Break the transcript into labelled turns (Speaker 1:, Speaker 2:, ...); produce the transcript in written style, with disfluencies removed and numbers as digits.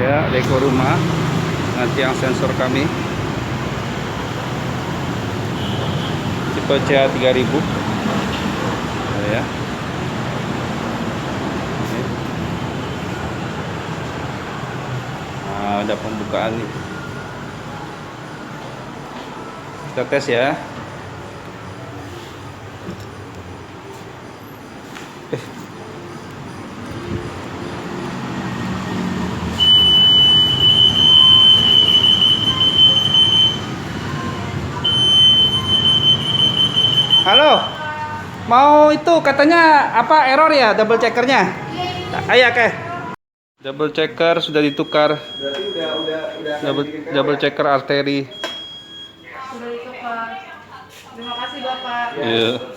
Speaker 1: ya, dekor rumah dengan tiang sensor kami tipe CA3000 ya. Nah, ada pembukaan nih, kita tes ya. Halo, mau itu katanya apa error ya double checkernya? Ayo ke. Double checker sudah ditukar.
Speaker 2: Berarti udah
Speaker 1: Double checker arteri.
Speaker 3: Sudah ditukar. Terima kasih Bapak.
Speaker 1: Iya.